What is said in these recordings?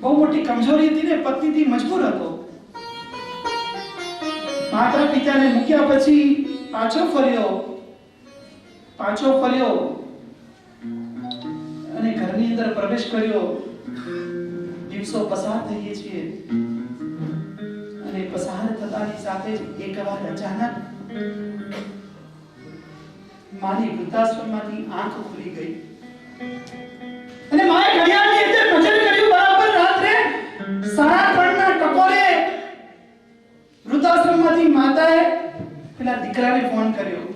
બહુ મોટી કમજોરી હતી ને, પત્નીથી મજબૂર હતો. માતા પિતાને મૂક્યા પછી પાછો ફર્યો અને ઘરની અંદર પ્રવેશ કર્યો. દિવસો પસાર થઈએ છીએ અને પસાર થતાની સાથે જ એકવાર અચાનક મારી વૃદ્ધાશ્રમમાંથી આંખ ખુલી ગઈ અને માએ ઘડિયાળની અંદર નજર કર્યું. બરાબર રાત્રે 3:30 ના ટકોરે વૃદ્ધાશ્રમમાંથી માતાએ પેલા દીકરાને ફોન કર્યો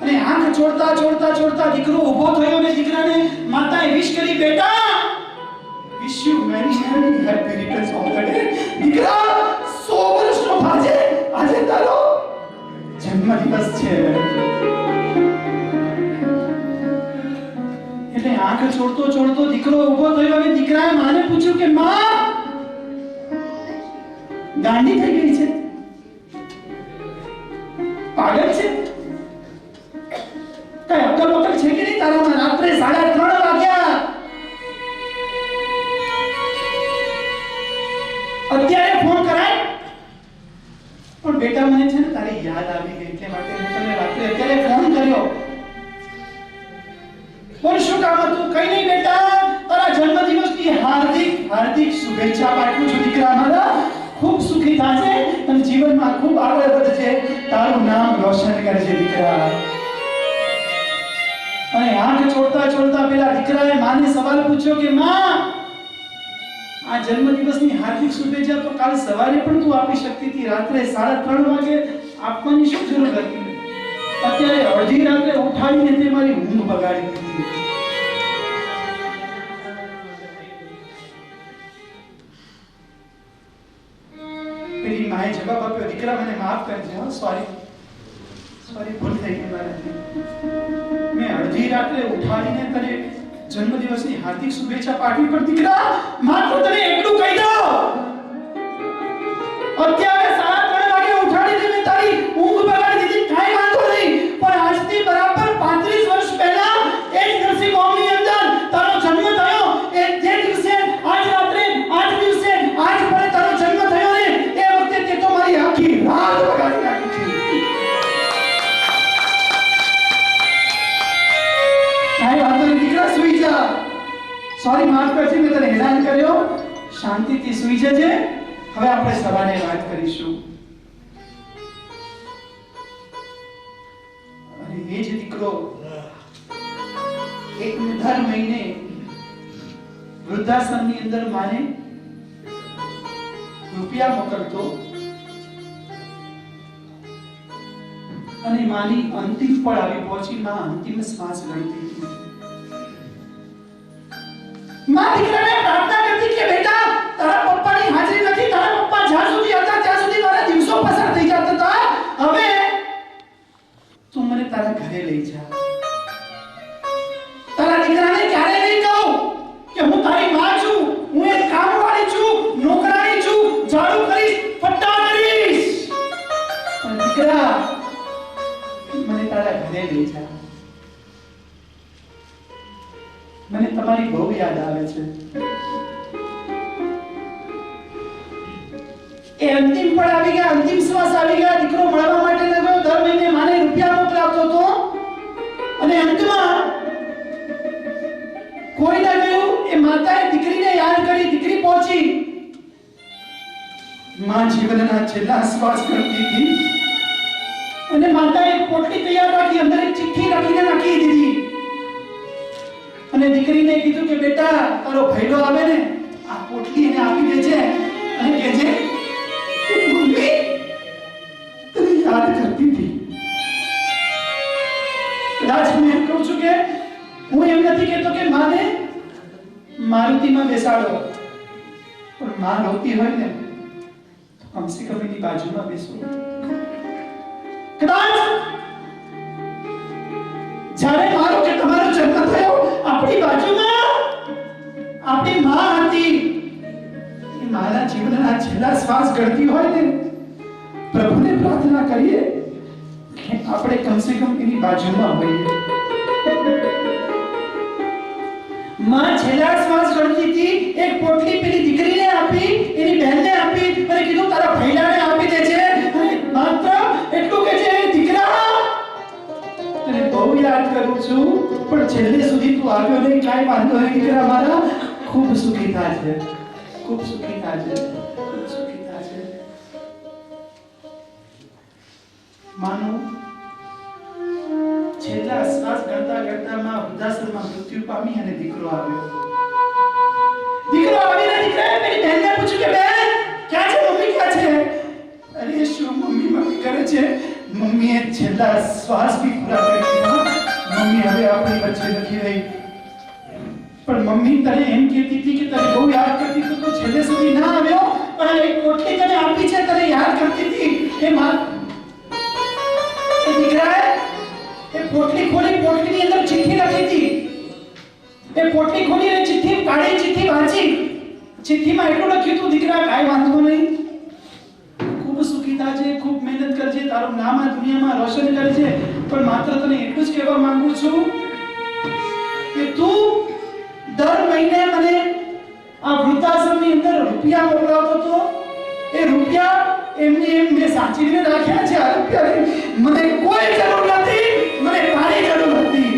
અને આંખ ચોળતા દીકરો ઊભો થયો અને દીકરાને માતાએ વિશ કરી, બેટા wish you many happy returns of the day. દીકરા 100 વર્ષનો આજે તારો જન્મદિવસ છે. એટલે આંખ ચોળતો દીકરો ઊભો થયો અને દીકરાએ માને પૂછ્યું કે માં ગાંડી થઈ ગઈ છે, પાગલ છે, કઈ અક્કલ બકલ છે કે નહીં તારામાં? રાત્રે 3:30 વાગ્યા, અત્યારે ફોન કરાય? પણ બેટા મને છે ને તારી યાદ આવી ગઈ એટલે માટે મેં તને રાત્રે અત્યારે ફોન કર્યો. બોલ શું કામ હતું? કઈ નહીં બેટા, તારા જન્મદિવસની હાર્દિક શુભેચ્છા પાઠવું છું દીકરા મારા. ખૂબ સુખી થાજે અને જીવનમાં ખૂબ આગળ વધજે, તારું નામ રોશન કરજે દીકરા. અને આંખ ચોળતા પેલા દીકરાએ માને સવાલ પૂછ્યો કે માં, આ જન્મદિવસની હાર્દિક શુભેચ્છા તો કાલ સવારે પણ તું આપી શકતી હતી, રાત્રે 3:30 વાગે આપવાની શું જરૂર હતી? અત્યારે અડધી રાત્રે ઉઠાડીને તે મારી ઊંઘ બગાડી દીધી. પેલી માએ જવાબ આપ્યો, દીકરા મને માફ કરજે, સોરી ભૂલ થઈ ગઈ મારાથી. મેં અડધી રાત્રે ઉઠાડીને તને જન્મદિવસની હાર્દિક શુભેચ્છા પાઠવી, પણ દીકરા માત્ર તને એટલું કહી દઉં, અત્યારે 3:30 વાગે ઉઠાડીને મેં તારી ઊંઘ બગાડી દીધી, કાંઈ વાંધો નહીં. પણ આજથી બરાબર 35 વર્ષ પહેલા એ જ નરસિંહ ગામની અંદર તારો જન્મ થયો. એ જે દિવસે આજ રાત્રે 8 દિવસે 8 પડે તારો જન્મ થયો ને, એ વખતે તે તો મારી આખી રાત બગાડી નાખી છે. કાંઈ વાંધો નહીં દીકરા, સુઈ જા. સોરી, માફ કરજે, મેં તને હેરાન કર્યો. શાંતિથી સુઈ જજે. હવે આપણે સવારે વાત કરીશું. અને એ જ દીકરો દર મહિને વૃદ્ધાશ્રમની અંદર માને રૂપિયા મોકલતો અને માની અંતિમ પળ આવી પહોંચી. માં અંતિમ શ્વાસ લેતી હતી. માં દીકરાને પ્રાર્થના કરતી કે બેટા, તારા પપ્પાની હાજરી નથી, તારા પપ્પા જ્યાં સુધી હતા ત્યાં સુધી મારા દિવસો પસાર થઈ જતા હતા. હવે તું મને તારા ઘરે લઈ જા. તારા દીકરાને ક્યારે નહીં કહું કે હું તારી માં છું, હું એક કામવાળી છું, નોકરાણી છું, ઝાડુ કરીશ, ફટ્ટા કરીશ. પણ દીકરા, મને તારા ઘરે લઈ જા. મને તમારી બહુ યાદ આવે છે. એ અંતિમ પળ આવી ગયા, અંતિમ શ્વાસ આવી ગયા. દીકરો મળવા માટે ગયો, દર મહિને માને રૂપિયા મોકલાવતો હતો અને અંતમાં કોઈ ના ગયું. એ માતાએ દીકરીને યાદ કરી, દીકરી પહોંચી. માં જીવનના છેલ્લા શ્વાસ કરતી હતી અને માતાએ એક પોટલી તૈયાર રાખી, અંદર એક ચિઠ્ઠી લખીને નાખી દીધી અને દીકરીને કીધું કે બેટા, તારો ભૈલો આવે ને, આ પોટલી એને આપી દેજે અને કહેજે કે મમ્મી તને યાદ કરતી હતી. કદાચ હું એમ કહું છું કે હું એમ નથી કહેતો કે માને મારુતિમાં બેસાડો, પણ માં રોતી હોય ને તો કમસે કમ એની બાજુમાં બેસો. કદાચ જ્યારે મારો કે તમારો જન્મ થયો, આપણી બાજુમાં આપણી માં હતી. એ મારા જીવનના છેલ્લા શ્વાસ ગળતી હોય ને, પ્રભુને પ્રાર્થના કરીએ કે આપણે કમસે કમ એની બાજુમાં હોઈએ. માં છેલ્લા શ્વાસ ગણતી હતી, એક પોટલી પેલી દીકરીને આપી, એની બહેનને આપી, અને કીધું તારા ભૈલાને આપી દે છે, અને માત્ર એટલું કે છે દીકરા તને બહુ યાદ કરું છું, પણ છેલ્લે સુધી તું આવ્યો નહીં, કાંઈ વાંધો નહીં દીકરા મારા, ખૂબ સુખી થાજે, ખૂબ સુખી થાજે, ખૂબ સુખી થાજે. માનું છેલ્લા શ્વાસ ગણતા ગણતામાં વૃદ્ધાશ્રમમાં મૃત્યુ પામી અને દીકરો આવ્યો. દીકરો આવીને દીકરાએ પેલી બહેનને પૂછ્યું કે બેન ક્યાં છે, મમ્મી ક્યાં છે? અરે શું મમ્મી મમ્મી કરે છે? મમ્મીએ છેલ્લા શ્વાસ બી પૂરા કરી દીધા, મમ્મી હવે આપણી વચ્ચે નથી રહી. પણ મમ્મી તને એમ કહેતી હતી કે તને બહુ યાદ કરતી તો તું છેલ્લે સુધી ના આવ્યો, પણ એક પોટલી તને આપી છે, તને યાદ કરતી હતી. એ માં એ દીકરાએ એ પોટલી ખોલી, પોટલીની અંદર ચિઠ્ઠી લખી હતી. એ પોટલી ખોલી અને ચિઠ્ઠી કાઢી, ચિઠ્ઠી વાંચી. ચિઠ્ઠીમાં એટલું લખ્યું હતું દીકરા કાંઈ વાંધો નહીં, ખૂબ સુખી થાજે, ખૂબ મહેનત કરજે, તારું નામ આ દુનિયામાં રોશન કરજે, પણ માત્ર તને એટલું જ કહેવા માંગુ છું કે તું દર મહિને મને આ વૃદ્ધાશ્રમની અંદર રૂપિયા મોકલાવતો હતો, એ રૂપિયા એમની એમ મેં સાચવીને રાખ્યા છે. આ રૂપિયાની મને કોઈ જરૂર નથી, મને તારી જરૂર હતી.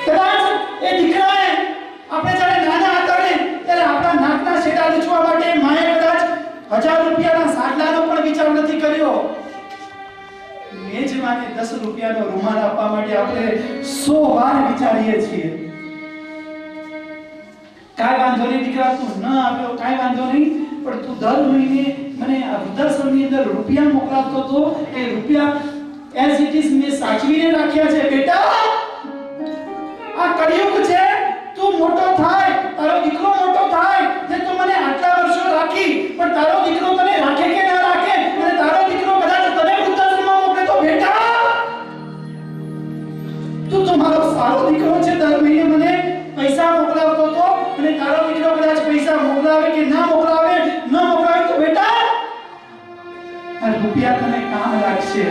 કદાચ એ દીકરાએ આપણે જ્યારે નાના હતા ને ત્યારે આપણા નાકના શેડા લૂછવા માટે માએ કદાચ 1000 રૂપિયાના સાડલાનો પણ વિચાર નથી કર્યો. મેજમાને 10 રૂપિયાનો રૂમાલ આપવા માટે આપણે 100 વાર વિચારીએ છીએ. કાંઈ વાંધો નહીં દીકરા, તું ન આવ્યો કાંઈ વાંધો નહીં, પણ તું દર મહિને મને આ વૃદ્ધાશ્રમની અંદર રૂપિયા મોકલાવતો હતો, એ રૂપિયા એઝ ઇટ ઇઝ મેં સાચવીને રાખ્યા છે. બેટા આ કળિયુગ છે, તું મોટો થાય, તારો દીકરો મોટો થાય, જે તું મને આટલા વર્ષો રાખી, પણ તારો દીકરો તને રાખે કે ના રાખે, અને તારો દીકરો કદાચ તને વૃદ્ધાશ્રમમાં મોકલે તો બેટા તું મારો સારો દીકરો છે, દર મહિને મને પૈસા મોકલાવતો હતો, અને તારો દીકરો કદાચ પૈસા મોકલાવે કે ના મોકલાવે તો બેટા આ રૂપિયા તને કામ લાગશે.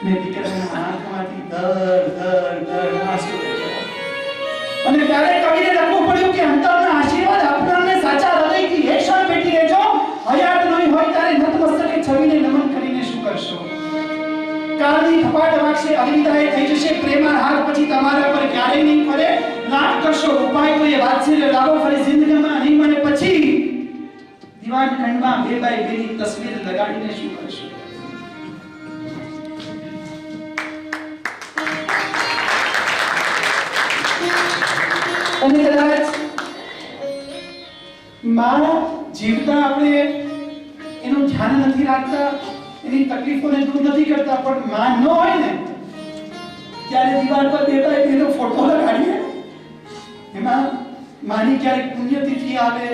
મેં દીકરાના આંખમાંથી દર આંસુ વહેયા. અને ત્યારે કવિને લખવું પડ્યું કે અંતરના આશીર્વાદ આપનારને સાચા હૃદયથી એક ક્ષણ બેઠી રહેજો, હયાત નહીં હોય ત્યારે નતમસ્તકે છવીને નમન કરીને શું કરશો? કાળની થપાટ વાગશે, અવિદાય થઈ જશે, પ્રેમના હાથ પછી તમારા પર ક્યારેય નહીં ફરે. લાખ કરશો ઉપાય તો એ વાત્સલ્ય લાવો ફરી જિંદગીમાં નહીં મળે, પછી દીવાન ખંડમાં 2x2 ની તસવીર લગાડીને શું કરશો? અને કદાચ માં જીવતા આપણે એનું ધ્યાન નથી રાખતા, એની તકલીફોને દૂર નથી કરતા, પણ માં ન હોય ને ત્યારે દીવાલ પર 2x2 નો ફોટો લગાડીએ, એમાં માની ક્યારેક પુણ્યતિથિ આવે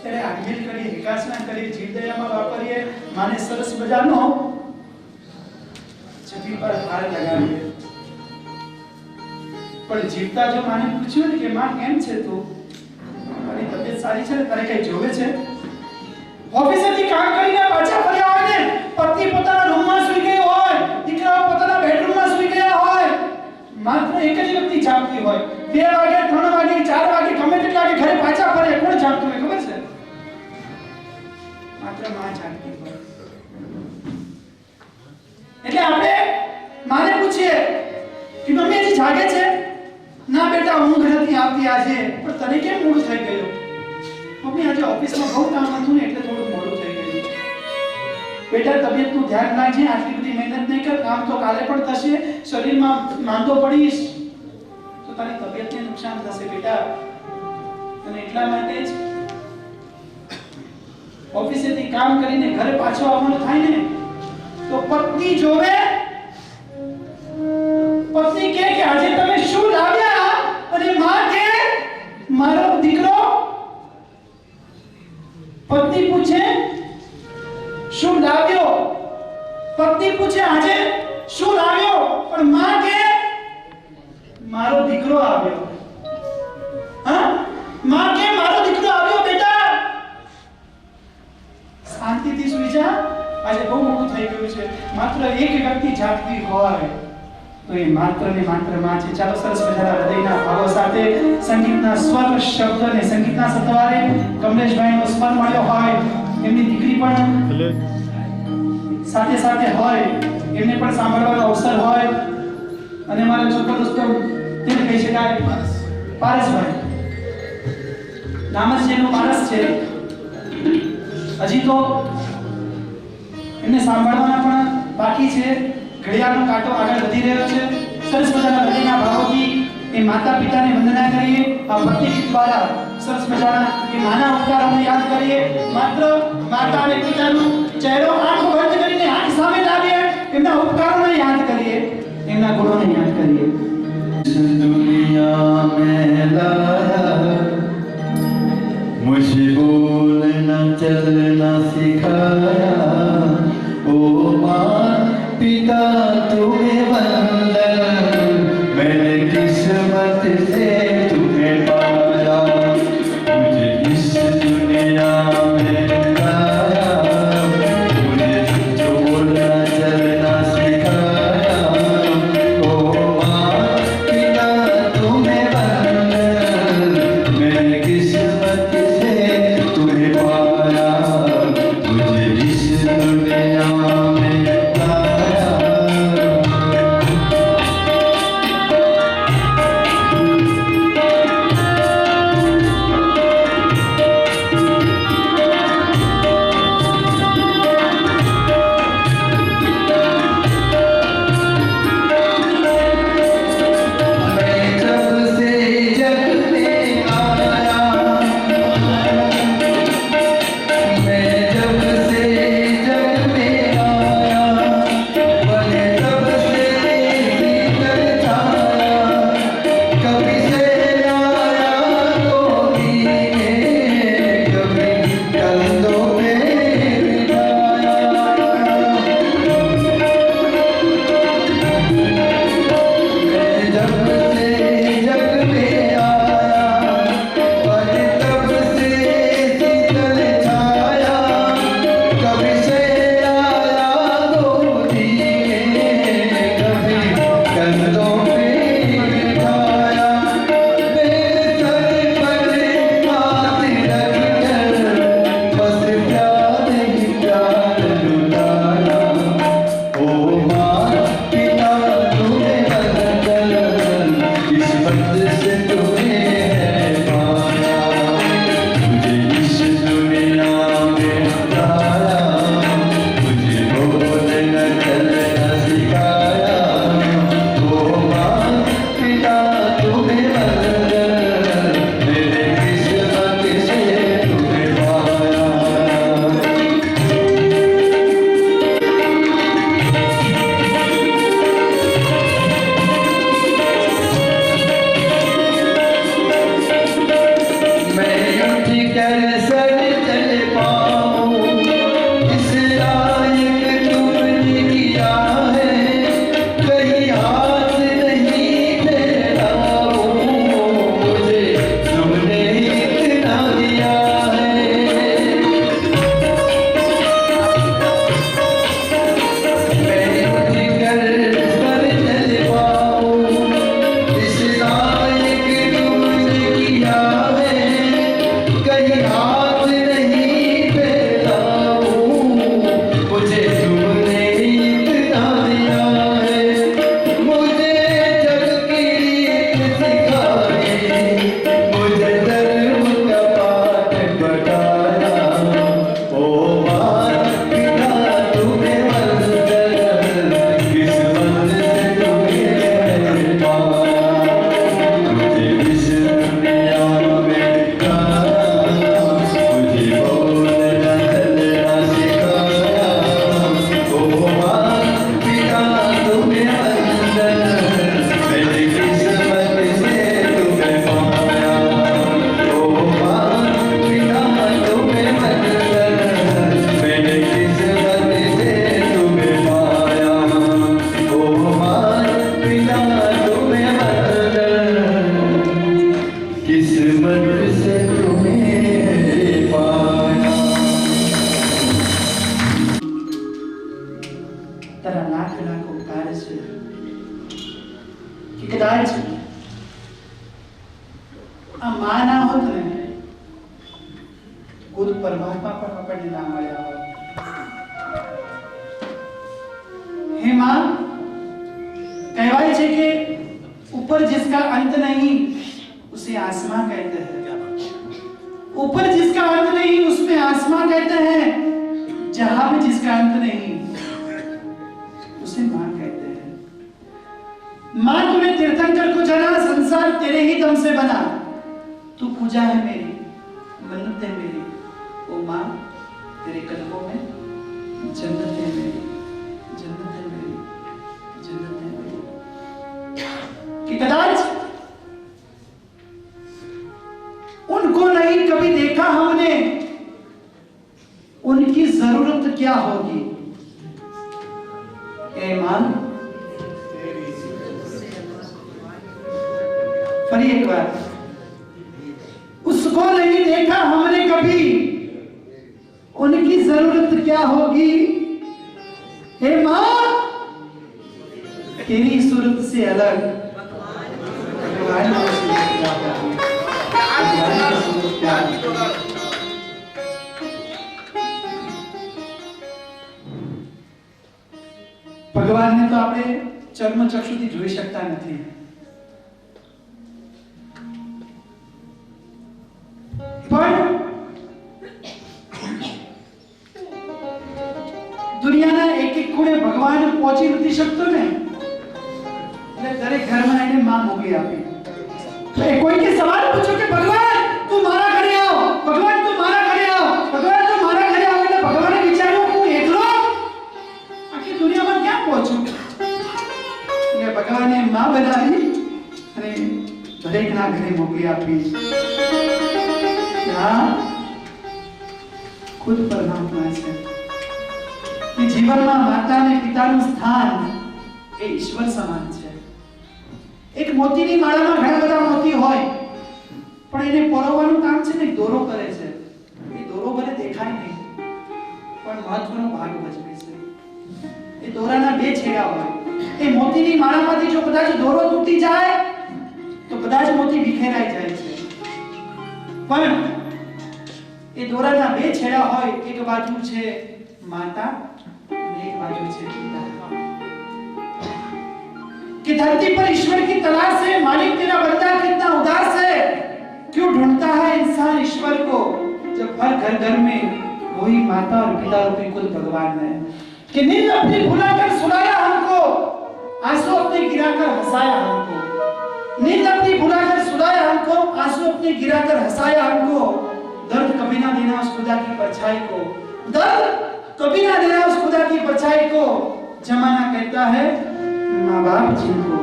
ત્યારે આગળ કરીએ, વિકાસના કરીએ, જીવદયામાં વાપરીએ, માને સરસ મજાનો છબી પર હાર લગાવીએ. પણ જીવતા જો માને પૂછ્યું ને કે માં કેમ છે તું, તારી તબિયત સારી છે ને, તારે કઈ જોવે છે? ઓફિસેથી કામ કરીને પાછા ફર્યા હોય ને, પત્ની પોતાના રૂમમાં સૂઈ ગઈ હોય, દીકરાઓ પોતાના બેડરૂમમાં સૂઈ ગયા હોય, માત્ર એક જ વ્યક્તિ જાગતી હોય. 2 વાગે 3 વાગે 4 વાગે ગમે તેટલા વાગે ઘરે પાછા ફરે, કોણ જાગતું હોય ખબર છે? માત્ર માં જાગતી હોય. એટલે આપણે માને પૂછીએ કે મમ્મી હજી જાગે છે? ના બેટા ઊંઘ નથી આવતી આજે. પણ તને કેમ મોડું થઈ ગયું? મમ્મી આજે ઓફિસમાં બહુ કામ હતું ને એટલે થોડું મોડું થઈ ગયું. બેટા તબિયતનું ધ્યાન રાખજે, આટલી બધી મહેનત નહીં કર, કામ તો કાલે પણ થશે, શરીરમાં માંદો પડીશ તો તારી તબિયતને નુકસાન થશે બેટા. અને એટલા માટે જ ઓફિસેથી કામ કરીને ઘરે પાછો આવવાનું થાય ને તો પત્ની જોવે, પત્ની કહે કે આજે તમે શું લાવ્યા, અને માં કહે મારો દીકરો. પત્ની પૂછે શું લાવ્યો, પત્ની પૂછે આજે શું લાવ્યો, પણ માં કહે મારો દીકરો આવ્યો. હા, માં કહે મારો દીકરો આવ્યો બેટા, શાંતિથી સૂઈ જા, આજે બહુ મોડું થઈ ગયું છે. માત્ર એક વ્યક્તિ જાગતી હોય એ માત્ર ને માત્ર માં છે. ચાલો સરસ મજાના હૃદયના ભાવો સાથે સંગીતના સ્વર શબ્દ અને સંગીતના સતવારે કમલેશભાઈનો સ્વર મળ્યો હોય, એમની દીકરી પણ સાથે સાથે હોય, એમને પણ સાંભળવાનો અવસર હોય, અને મારા છોકરા દોસ્તો તેને કહી શકાય પારસભાઈ, નામ જ છે એનું પારસ છે. હજી તો એમને સાંભળવાના પણ બાકી છે. ઘડિયાળનો કાંટો આગળ વધી રહ્યો છે. સરસ મજાના હૃદયના ભાવોથી એ માતા પિતાને વંદના કરીએ. આ ભક્તિ ગીત દ્વારા સરસ મજાના એ માના ઉપકારોને યાદ કરીએ. માત્ર માતા અને પિતાનો ચહેરો આંખ બંધ કરીને આંખ સામે લાવીએ, એમના ઉપકારોને યાદ કરીએ, એમના ગુણોને યાદ કરીએ. दुनिया में लाया मुझे बोलना चलना सिखाया, ओ माँ पिता तुम्हें वंदन, मैंने किस्मत से तुम्हें पाया, मुझे इस दुनिया में लाया, मुझे बोलना चलना सिखाया, કે કદાચ આ માં ના હોત ને ખુદ પરમાત્મા પણ આપણને ના મળ્યા હોત. हे मां, कहवाई है कि ऊपर जिसका अंत नहीं उसे आसमां कहते हैं. ऊपर जिसका अंत नहीं उसमें आसमां कहते हैं. जहां में जिसका अंत नहीं उसे मां कहते हैं. मां तूने तीर्थंकर को जाना, संसार तेरे ही दम से बना. तू पूजा है मेरी, मन्नत है मेरी. ओ मां, तेरे कदमों में जन्नत है मेरी, जन्नत है मेरी, जन्नत है मेरी. कि कदाच उनको नहीं कभी देखा हमने, उनकी जरूरत क्या होगी. ए मां, फिर एक बार, उसको नहीं देखा हमने कभी, उनकी जरूरत क्या होगी. हे मां, तेरी सूरत से अलग भगवान की सूरत क्या होगी. ભગવાનને તો આપણે ચર્મ ચક્ષુથી જોઈ શકતા નથી, પણ દુનિયાના એક એક ખૂણે ભગવાન પહોંચી નથી શકતો ને, એટલે દરેક ઘરમાં એને માં મોકલી આપી. તો એ કોઈને સવાલ પૂછ્યો કે ભગવાન તું મારા ઘરે આવ, ભગવાન તું મારા ઘરે આવ, ભગવાન તું મારા ઘરે આવ. એટલે ભગવાને વિચાર્યું હું એકલો આખી દુનિયામાં ક્યાં પહોંચું. એટલે ભગવાને માં બનાવી અને દરેકના ઘરે મોકલી આપી. હા, ખુદ પરમાત્મા છે. કે જીવનમાં માતા અને પિતાનું સ્થાન એ ઈશ્વર સમાન છે. એક મોતીની માળામાં ઘણા બધા મોતી હોય, પણ એને પરોવવાનું કામ છે ને દોરો કરે છે. એ દોરો ભલે દેખાય નહીં, પણ મહત્વનો ભાગ ભજવે છે. એ દોરાના બે છેડા હોય. એ મોતીની માળામાંથી જો કદાચ દોરો તૂટી જાય તો કદાચ મોતી વિખેરાઈ જાય છે, પણ એ દોરાના બે છેડા હોય. એક બાજુ છે માતા અને एक बाजू से पिता. कि धरती पर ईश्वर की तलाश है, मालिक तेरा बंदा कितना उदास है. क्यों ढूंढता है इंसान ईश्वर को, जब हर घर घर में वही माता और पिता रूपी खुद भगवान है. कि नींद अपनी भुलाकर सुलाया हमको, आंसू अपने गिराकर हंसाया हमको. नींद अपनी भुलाकर सुलाया हमको, आंसू अपने गिराकर हंसाया हमको. दर्द कभी ना देना उस खुदा की परछाई को, दर्द कभी ना देना उस खुदा की परछाई को. जमाना कहता है माँ बाप जिनको,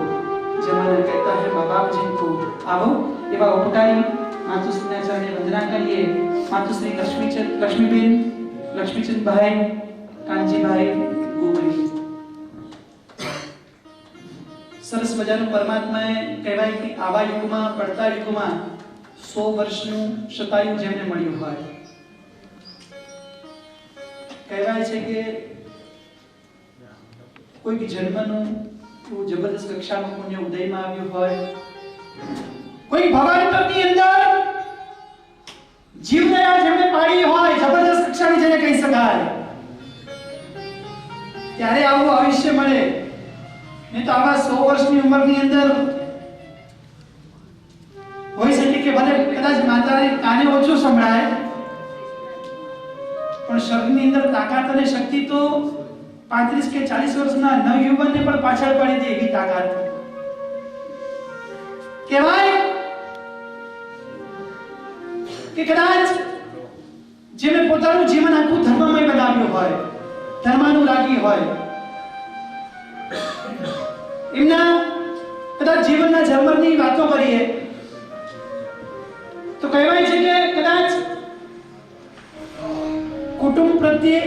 जमाना कहता है माँ बाप जिनको. आओ एवा उपकारी मातुश्रीના ચરણે વંદના કરીએ. માતુશ્રી લક્ષ્મીબેન, લક્ષ્મીચંદભાઈ, કાંજીભાઈ ગુગરી. સરસ મજાનું પરમાત્માએ કહેવાય કે આવા યુગમાં, પડતા યુગમાં 100 વર્ષનું શતાયુ જેમને મળ્યું હોય, કહેવાય છે કે કોઈ જન્મનું જબરદસ્ત કક્ષાનું પુણ્ય ઉદયમાં આવ્યું હોય, કોઈ ભવાંતરની અંદર જીવદયા જેમને પાડી હોય, જબરદસ્ત કક્ષાની જેને કહી શકાય, ત્યારે આવું આયુષ્ય મળે. નહીં તો આવા 100 વર્ષની ઉંમરની અંદર હોઈ શકે કે ભલે કદાચ માતાને કાને ઓછું સંભળાય, પણ શરીરની અંદર તાકાત અને શક્તિ તો 35 કે 40 વર્ષના નવયુવાનને પણ પાછળ પાડી દે એવી તાકાત કહેવાય. કે કદાચ જેને પોતાનું જીવન આખું ધર્મમય બનાવ્યું હોય, ધર્માનુરાગી હોય, એમના કદાચ જીવનના ઝરમરની વાતો કરીએ તો કહેવાય છે કે કદાચ કુટુંબ પ્રત્યે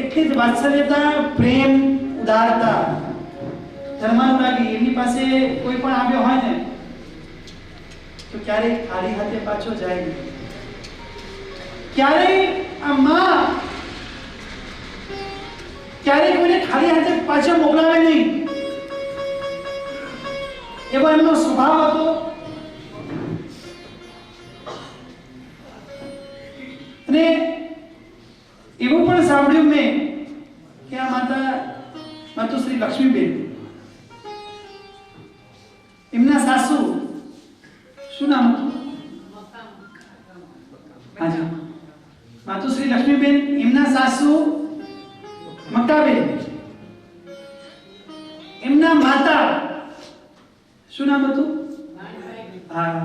એટલી જ વાત્સલ્યતા, પ્રેમ, ઉદારતા, ધર્માનુરાગી એમની પાસે કોઈ પણ આવ્યો હોય ને તો ક્યારેય ખાલી હાથે પાછો જાય નહીં. ક્યારેય આ માં ક્યારેય કોઈને ખાલી હાથે પાછો મોકલાવે નહીં. એવો એમનો સ્વભાવ હતો. અને એવું પણ સાંભળ્યું મેં કે આ માતુશ્રી લક્ષ્મીબેન, એમના સાસુ, શું નામ હતું? હાજી, માતુશ્રી લક્ષ્મીબેન, એમના સાસુ મક્કાબેન, એમના માતા, શું નામ હતું? હા,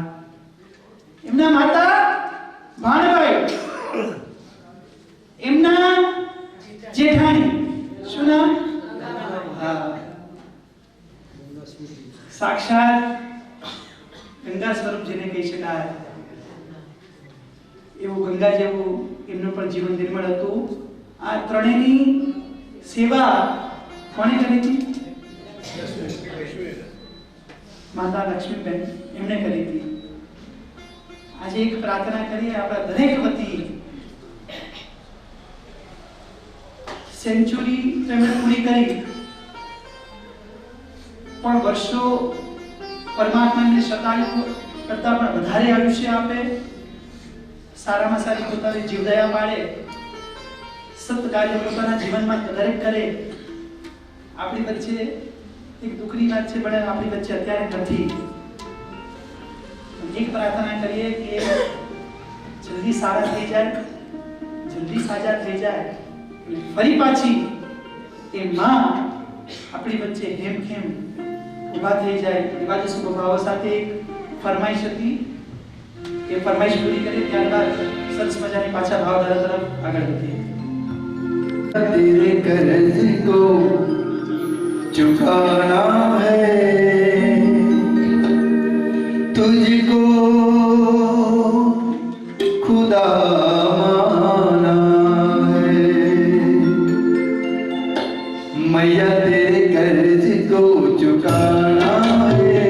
એમના માતા ભાણભાઈ, એમના જેઠાણી, શું નામ? હા, સાક્ષાત ગંગા સ્વરૂપ જેને કહી શકાય એવું ગંગા જેવું એમનું પણ જીવન નિર્મળ હતું. આ ત્રણેયની સેવા કોણે કરી હતી? માતા લક્ષ્મીબેન એમણે કરી હતી. આજે એક પ્રાર્થના કરીએ આપણા દરેક વતી. સેન્ચુરી તેમણે પૂરી કરી, પણ વર્ષો પરમાત્માને શતાયુ કરતા પણ વધારે આયુષ્ય આપે, સારામાં સારી પોતાની જીવદયા પાડે, સત્કાર્ય પોતાના જીવનમાં દરેક કરે. આપણી વચ્ચે એક દુઃખની વાત છે, પણ આપણી વચ્ચે અત્યારે નથી. એક પ્રાર્થના કરીએ કે જલ્દી સારા થઈ જાય, જલ્દી સાજા થઈ જાય, ફરી પાછી એ માં આપણી વચ્ચે હેમખેમ ઊભા થઈ જાય. એવા જ શુભ ભાવો સાથે એક ફરમાઈશ હતી, એ ફરમાઈશ પૂરી કરી ત્યારબાદ સરસ મજાની પાછા ભાવધારા તરફ આગળ વધીએ. तेरे कर्ज को चुकाना है, तुझको खुदा माना है, मैया तेरे कर्ज को चुकाना है,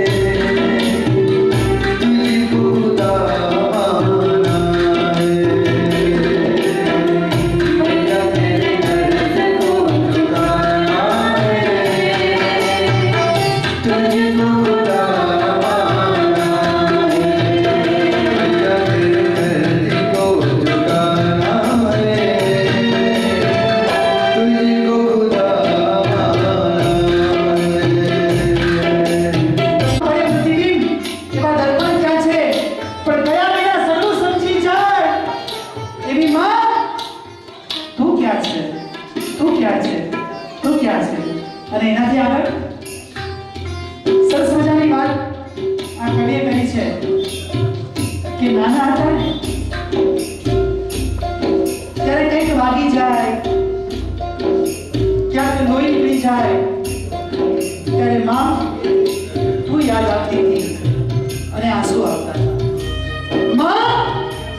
तुझको खुदा माना है, मैया तेरे कर्ज को चुकाना है, तुझको खुदा माना है, मैया तेरे कर्ज को चुकाना है, तुझको खुदा અરે બુદ્ધિહીન, એવા દર્પણ ક્યાં છે? પણ ગયા વિના સર્વ સમજી જાય એવી માં, તું ક્યાં છે? તું ક્યાં છે? તું ક્યાં છે? અને એનાથી આગળ સરસ મજાની વાત આ કવિએ કરી છે કે નાના હતા ને ત્યારે કંઈક વાગી જાય, ક્યાંક લોહી નીકળી જાય, ત્યારે માં તું યાદ આવતી હતી અને આંસુ આવતા હતા. માં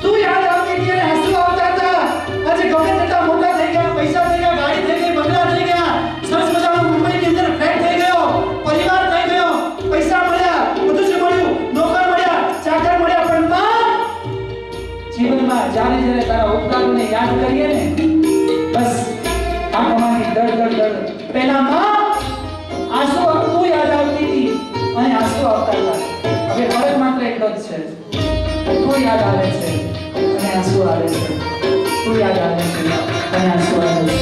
તું યાદ આવતી હતી અને આંસુ આવતા હતા. આજે ગમે તેટલા મોટા થઈ ગયા, પૈસા થઈ ગયા, ગાડી થઈ ગઈ, બંગલા થઈ ગયા, સરસ મજાનું મુંબઈની અંદર ફ્લેટ થઈ ગયો, પરિવાર થઈ ગયો, પૈસા મળ્યા, બધું જ મળ્યું, નોકર મળ્યા, ચાકર મળ્યા, પણ માં જીવનમાં જ્યારે તારા ઉપકારોને યાદ કરીએ ને, બસ આંખોમાંથી દડ પહેલા માં આંસુ તું યાદ આવતી હતી અને આંસુ આવતા હતા. હવે ફરક માત્ર એટલો જ છે, તું યાદ આવે છે અને આંસુ આવે છે, તું યાદ આવે છે અને આંસુ આવે છે.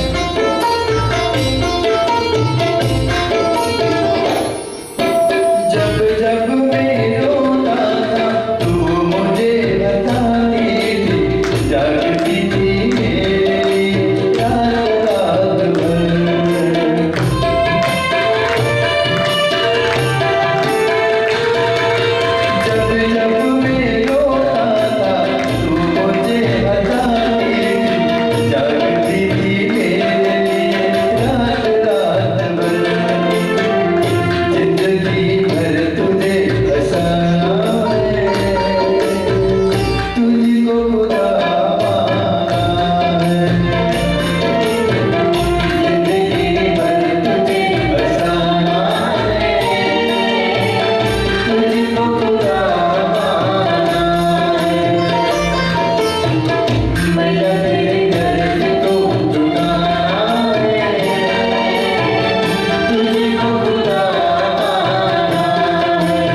जब जब मैं रोता था तू मुझे बताती थी, जागती थी मेरी रात रात भर, जब जब मैं रोता था तू मुझे बताती थी, जागती थी मेरी रात रात भर, जिंदगी भर तुझे हंसाना है, तुझको खुदा माना है, जिंदगी भर तुझे हंसाना है, तुझको खुदा माना है, मैया तेरे कर्ज को चुकाना है, तुझको खुदा माना है,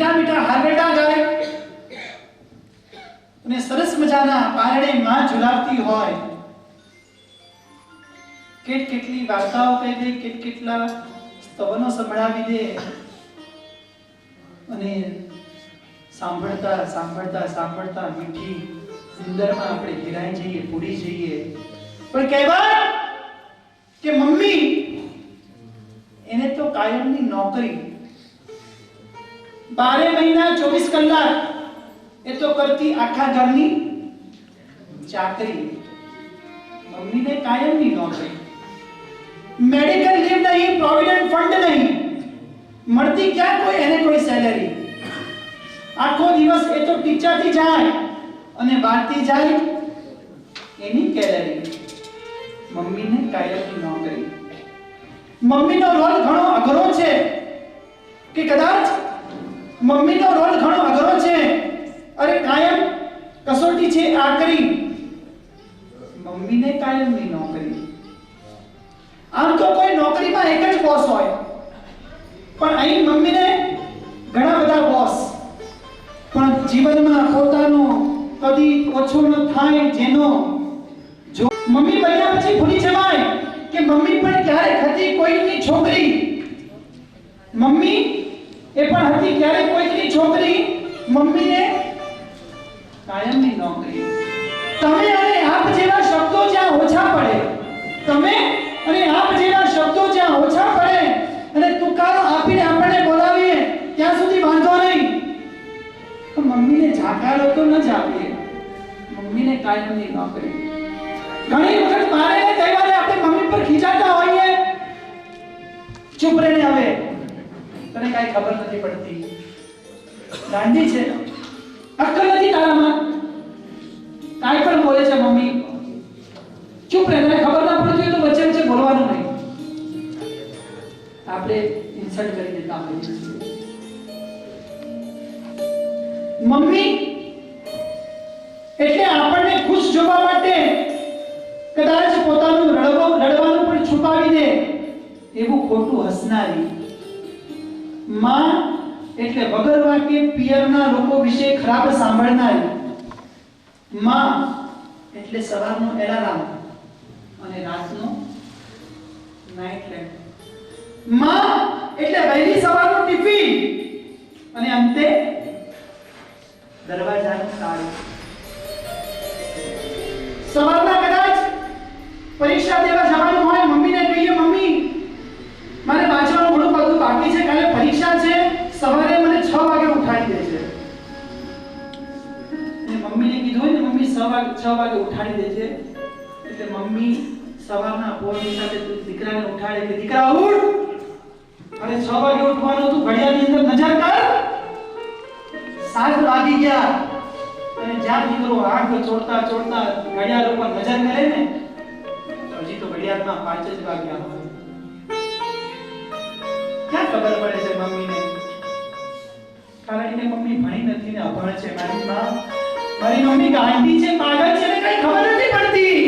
મીઠા મીઠા હારગડા ગાય અને સરસ મજાના પારણે માં ઝુલાવતી હોય, કેટલી વાર્તાઓ કહી દે, કેટલા સ્તવનો સંભળાવી દે અને સાંભળતા સાંભળતા સાંભળતા મીઠી સુંદરમાં આપણે ઘેરાઈ જઈએ, પૂરી જઈએ. પણ કહેવાય કે મમ્મી એને તો કાયમની નોકરી, 12 મહિના 24 કલાક એ તો કરતી આખા ઘરની ચાકરી. મમ્મીને કાયમની નોકરી, મેડિકલ લીવ નહીં, પ્રોવિડન્ટ ફંડ નહીં, મળતી ક્યાં કોઈ એને કોઈ સેલેરી. આખો દિવસ એ તો ટીચરથી જાય અને વારતી જાય એની કેલેરી. મમ્મીને કાયમની નોકરી. મમ્મીનો રોલ ઘણો અઘરો છે કે કદાચ મમ્મીનો રોલ ઘણો અઘરો છે. અરે કાયમ કસોટી છે આકરી. મમ્મીને કાયમની નોકરી. આમ તો કોઈ નોકરીમાં એક જ બોસ હોય, પણ અહીં મમ્મીને ઘણા બધા બોસ. પણ જીવનમાં પોતાનો કદી ઓછો ન થાય જેનો, જો મમ્મી બન્યા પછી ભૂલી જવાય કે મમ્મી પણ ક્યારેક હતી કોઈની છોકરી. મમ્મી એ પણ હતી ક્યારેક કોઈની છોકરી. મમ્મીને કાયમની નોકરી. તમે અને આપ જેવા શબ્દો જ્યાં ઓછા પડે, તમે અને આપ જેવા શબ્દો જ્યાં ઓછા પડે અને તુકારો આપીને આપણને બોલાવીએ ત્યાં સુધી વાંધો નહીં, તો મમ્મીને જાકારો તો ન જ આપીએ. મમ્મીને કાયમની નોકરી. ઘણી વખત મારે ને કહેવાને આપણે મમ્મી પર ખીજાતા હોઈએ, ચૂપ રહીને હવે તને કાઈ ખબર નથી પડતી, ગાંડી છે, અક્કલ નથી તારામાં, કાઈ પણ બોલે છે મમ્મી, ચૂપ રહે, તને ખબર ના પડતી હોય તો વચ્ચે વચ્ચે બોલવાનું નહીં. આપણે ઇન્સલ્ટ કરી દેતા હોઈએ છીએ. મમ્મી એટલે આપણને ખુશ જોવા માટે કદાચ પોતાનું રડવાનું પણ છુપાવી દે એવું ખોટું હસનારી. માં એટલે વગર વાકે પિયરના લોકો વિશે ખરાબ સાંભળનારી. માં એટલે સવારનો એલાર્મ અને રાતનો નાઇટ લેમ્પ. માં એટલે વહેલી સવારનું ટિફિન અને અંતે દરવાજાનું તાળું. સવારના કદાચ પરીક્ષા દેવા જવાનું હોય, મમ્મીને કહીએ મમ્મી મારે વાંચવાનું ઘણું બધું બાકી છે, કાલે પરીક્ષા છે, સવારે મને 6 વાગે ઉઠાડી દેજે. અને મમ્મીને કીધું હોય ને મમ્મી 6 વાગે ઉઠાડી દેજે, એટલે મમ્મી સવારના પોરની સાથે દીકરાને ઉઠાડે કે દીકરા ઉઠ, અને 6 વાગે ઉઠવાનું તું ઘડિયાળની અંદર નજર કર, 7 વાગી ગયા. અને જ્યાં દીકરો આંખ ચોડતા ચોડતા ઘડિયાળ ઉપર નજર કરે ને, હજી તો ઘડિયાળમાં 5 જ વાગ્યા હોય. ક્યાં ખબર પડે છે મમ્મીને? કારણ કે મમ્મી ભણી નથી ને અભણ છે. મારી મમ્મી ગાંડી છે, પાગલ છે ને કઈ ખબર નથી પડતી.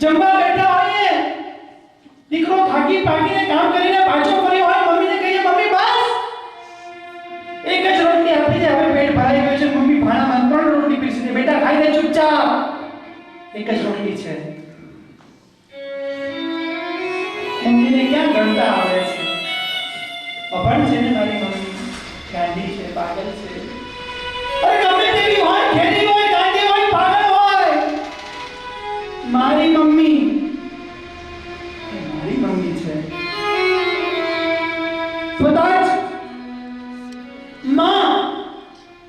જમવા બેઠા હોઈએ, દીકરો થાકી પાકીને કામ કરીને પાછો ફર્યો હોય, મમ્મીને કહીએ મમ્મી બસ એક જ રોટલી આપી દે, હવે પેટ ભરાઈ ગયું છે. મમ્મી ભાણામાં 3 રોટલી પીરસી દે, બેટા ખાઈ લે ચૂપચાપ, એક જ રોટલી છે. મમ્મીને ક્યાં ગણતા આવે છે? અભણ છે ને મારી મમ્મી, ગાંડી છે, પાગલ છે. અરે ગમે તેવી હોય, ખેડી હોય, ગાંડી હોય, પાગલ હોય, મારી મમ્મી છે. કદાચ માં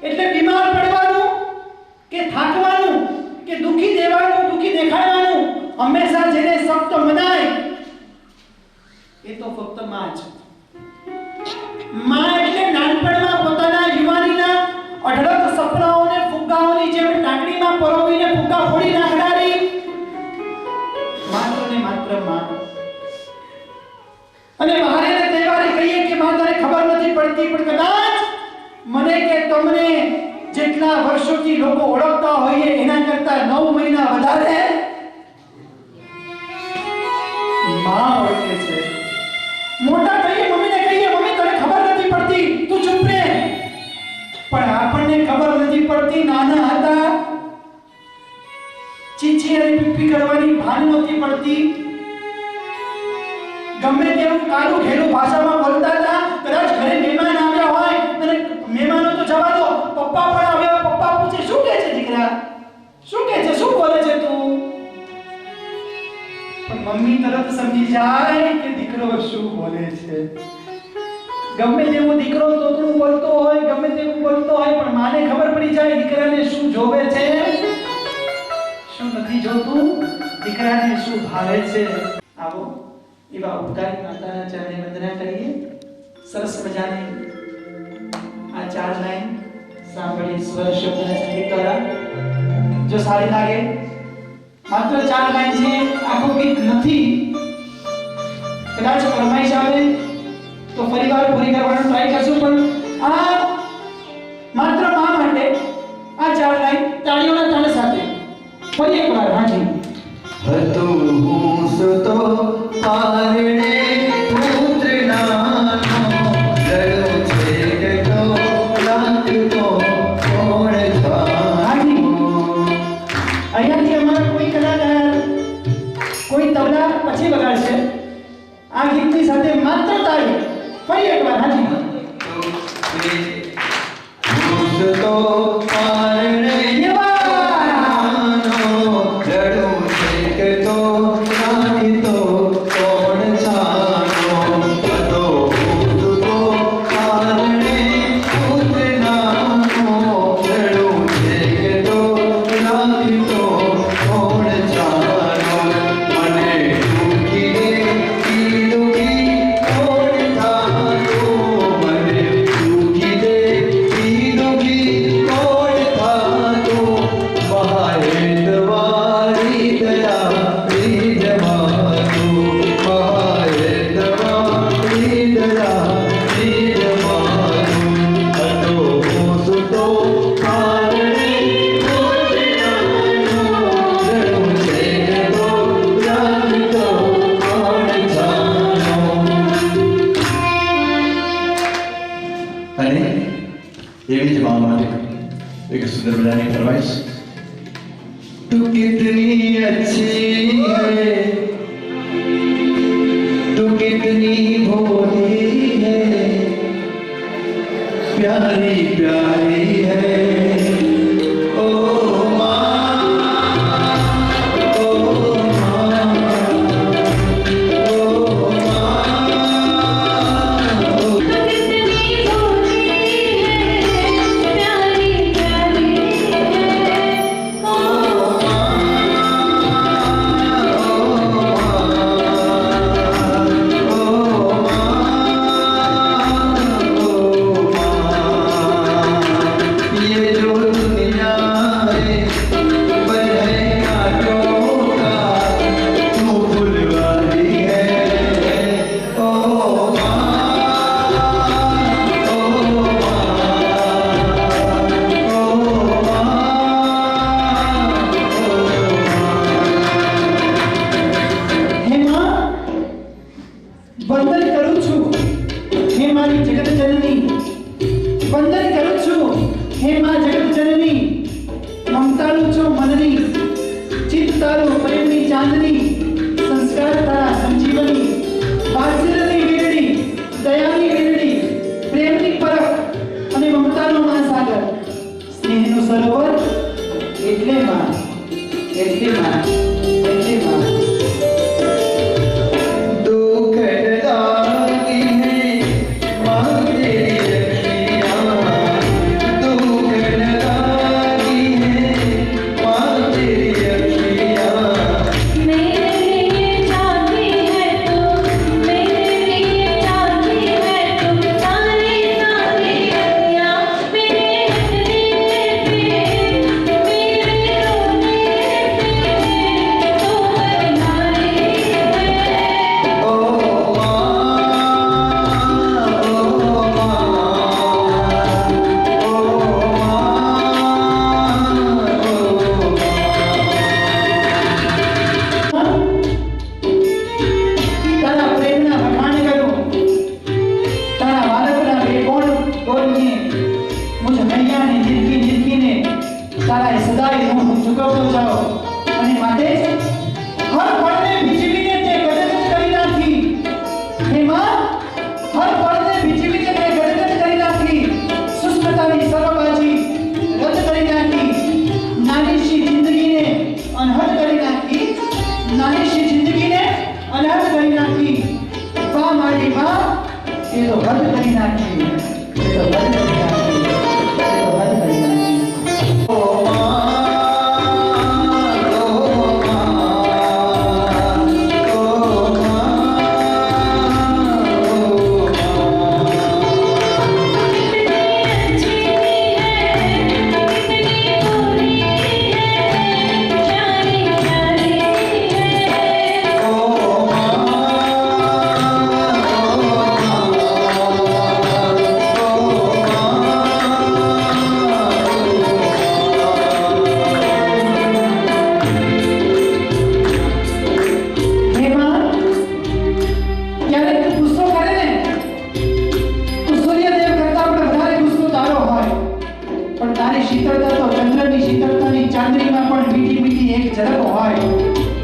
એટલે બીમાર પડવાનું કે થાકવાનું કે દુખી દેખાડવાનું, હંમેશા જેને સખ્ત મનાય એ તો ફક્ત માં જ. માં એટલે નાનપણમાં પોતાના યુવાનીના અઢળક સપનાઓને ફુગ્ગાઓની જેમ ટાંકણીમાં પરોવીને ફુગ્ગા ફોડી નાખનારી માત્ર ને માત્ર માં. અને બહારે ને તહેવારે કહીએ કે માં તને ખબર નથી પડતી, પણ કદાચ મને કે તમને જેટલા વર્ષોથી લોકો ઓળખતા હોઈએ એના કરતા 9 મહિના વધારે માં ઓળખે છે. મોટા કહીએ મમ્મીને ચૂપ રે. પણ આપણને ખબર નથી પડતી, નાના હતા ચીચી અને પીપી કરવાની ભાન નહોતી પડતી. ગમે તેવું કાળું ઘેરું ભાષામાં બોલતા હતા. કદાચ ઘરે મહેમાન આવ્યા હોય અને મહેમાનો તો જવા દો, પપ્પા પણ આવ્યા, પપ્પા પૂછે શું કહે છે દીકરા, શું કહે છે, શું બોલે છે તું? પણ મમ્મી તરત સમજી જાય કે દીકરો શું બોલે છે. ગમે તેવો દીકરો તોતરું બોલતો હોય, ગમે તેવું બોલતો હોય, પણ માને ખબર પડી જાય દીકરાને શું જોવે છે, શું નથી જોતું, દીકરાને શું ભાવે છે. આવો એવા ઉપકારી માતાના ચરણે વંદના કરીએ. સરસ મજાની આ 4 લાઈન સાંભળી સ્વર શબ્દ અને સંગીત દ્વારા. જો સારી લાગે, માત્ર 4 લાઈન છે, આખું ગીત નથી. કદાચ ફરમાઈશ આવે તો ફરીવાર પૂરી કરવાનો ટ્રાય કરશું, પણ આ માત્ર મા માટે આ 4 લાઈન તાળીઓના તાળ સાથે ફરી એકવાર. હાજી. હતો હું સુતો પારણે પુત્ર નાનો, લડો છે તો લાગતો કોણ હાજી. અહીંયાથી અમારા કોઈ કલાકાર કોઈ તબલા પછી વગાડશે. આ ગીતની સાથે માત્ર તાળી. ફરી એકવાર. હાજી. સુતો પારણે નાનો, લડો છે તો લાગતો કોણ જાનો. હતો હું સુતો પારણે પુત્ર નાનો, લડો છે તો લાગતો કોણ જાનો. મને દુખી દે દુખી કોણ થાતો, મને દુખી દે દુખી કોણ થાતો. મહાએતવારી દયા રીજમાતું, મહાએતવારી દયા રીજમાતું. હતો હું સુતો પારણે પુત્ર નાનો, લડું છે તો લાગતો કોણ જાનો. અને એવી જ મા માટે एक सुंदर मजानी फरमाइश. तू कितनी अच्छी है, तू कितनी भोली है, प्यारी प्यारी है. ओ माँ, ओ माँ, ओ माँ, ओ ये जो दुनिया है पर है कांटों का, तू फुलवारी है. ओ माँ, ओ હે માં, વંદન કરું છું. હે મારી જગત જનની, વંદન કરું છું. હે માં જગત જનની, મમતાળું છો મનની, ચિત્ત તારું પ્રેમની ચાંદની, સંસ્કાર તારા સંજીવની, વાત્સલ્યની વીરડી, દયાની વીરડી, પ્રેમની પરખ અને મમતાનો મહાસાગર, સ્નેહનો સરોવર. એટલે માં, એટલે માં, એટલે માં. दुख लागी है माँ तेरी रखियाँ, दुख लागी है माँ तेरी रखियाँ. मैं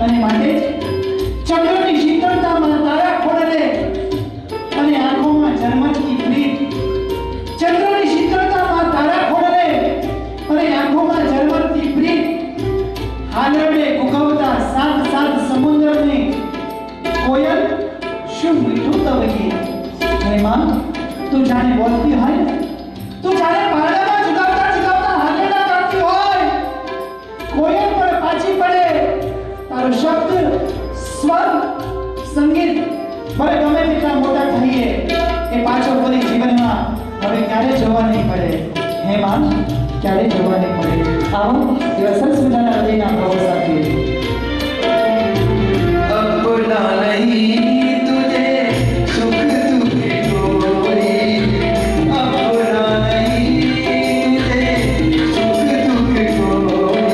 અને માટે જ ચંદ્રની શીતળતામાં તારા ખોળે અને આંખોમાં ઝરમટતી પ્રીત, ચંદ્રની શીતળતામાં તારા ખોળે અને આંખોમાં ઝરમટતી પ્રીત, હાલરડે ગુગવતા સાત સાત સમુદ્રને કોયલ શું મીઠું તવ ગીત. હે માં, તું જાણે બોલતી હોય, તું જાણે પારણામાં જુગાવતા જુગાવતા હાલેલા કરતી હોય, કોયલ પર પાછી પડે, તારો શબ્દ, સ્વર, સંગીત ભલે ગમે તેટલા મોટા થઈએ એ પાછો ફરી જીવનમાં હવે ક્યારે જોવા નહીં પડે. હે માં, ક્યારે જોવા નહીં પડે. આવો એવા સરસ મજાના હૃદયના ભાવો સાથે अपना नहीं तुझे सुख दुख कोई, अपना नहीं तुझे सुख दुख कोई.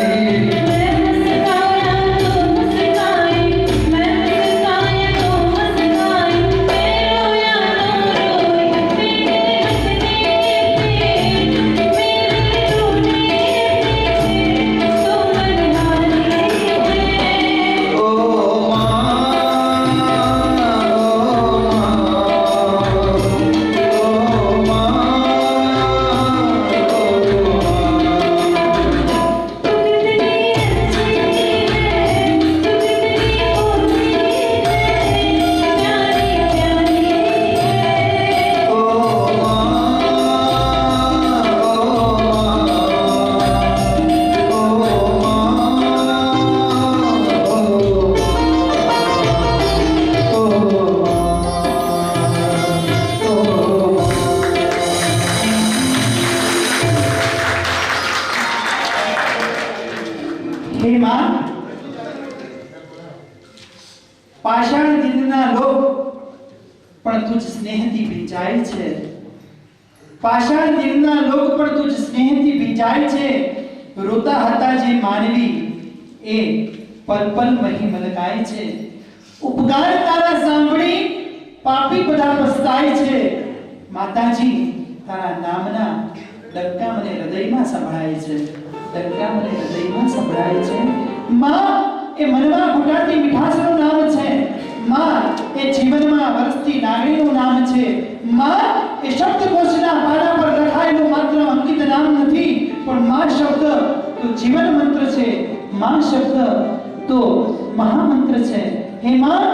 હે માં, પાષાણ દિનના લોક પણ તુજ સ્નેહથી ભીંજાય છે, પાષાણ દિનના લોક પણ તુજ સ્નેહથી ભીંજાય છે. રોતા હતા જે માનવી એ પલ પલ મહી મલકાય છે. ઉપકાર તારા સાંભળી પાપી બધા પસ્તાય છે. માતાજી, તારા નામના ડંકા મને હૃદયમાં સંભળાય છે, ડંકા મને હૃદયમાં સંભળાય છે. માં એ મનમાં ઘૂંટાતી મીઠાશનું નામ છે, માં એ જીવનમાં વરસતી લાગણીનું નામ છે, માં એ શબ્દકોશના પાના પર લખાયેલું માત્ર અંકિત નામ નથી, પણ માં શબ્દ તો જીવન મંત્ર છે, માં શબ્દ તો મહામંત્ર છે. હે માં,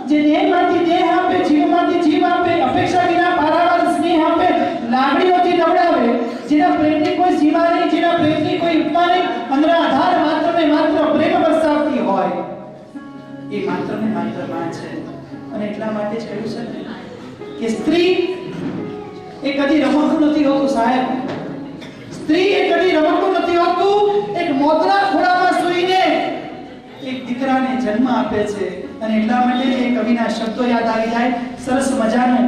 જે દેહમાંથી દેહ આપે, જીવમાંથી જીવ આપે, અપેક્ષા વિના પારાવાર સ્નેહ આપે, લાગણીઓથી નવડાવે, જેના પ્રેમની કોઈ સીમા નહીં, જેના પ્રેમની કોઈ ઉપમા નહીં, અંદર આધાર માત્ર ને માત્ર પ્રેમ વરસાવતી હોય, એ માત્ર ને માત્ર માં છે. અને એટલા માટે જ કહ્યું છે કે સ્ત્રી એ કદી રમકડું નથી હોતું સાહેબ, સ્ત્રી એ કદી રમકડું નથી હોતું. એક મોતના ખોળામાં સૂઈને એક દીકરાને જન્મ આપે છે. અને એટલા માટે જ એ કવિના શબ્દો યાદ આવી જાય. સરસ મજાનું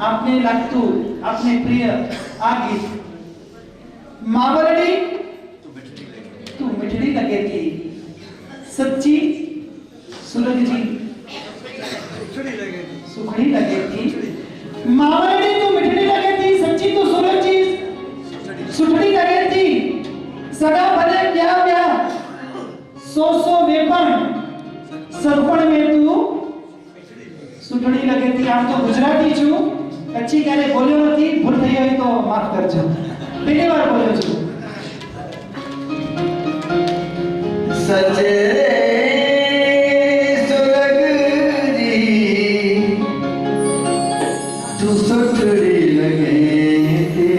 આપને લાગતું, આપને પ્રિય આ ગીત. मावरड़ी तू मिठड़ी लगे थी, सच्ची सुलग जी सुखड़ी लगे थी. मावरड़ी तू मिठड़ी लगे थी, सच्ची तू सुलग जी सुखड़ी लगे थी. सगा भले क्या व्या सो वेपन सरपण में तू सुठड़ी लगे थी. आप तो गुजराती छू, कच्ची क्यारे बोल्यो नथी, भूल थई होय तो माफ करजो. पहली बार बोल्यो छू. सचे सुलग जी तू सुठड़ी लगे थी.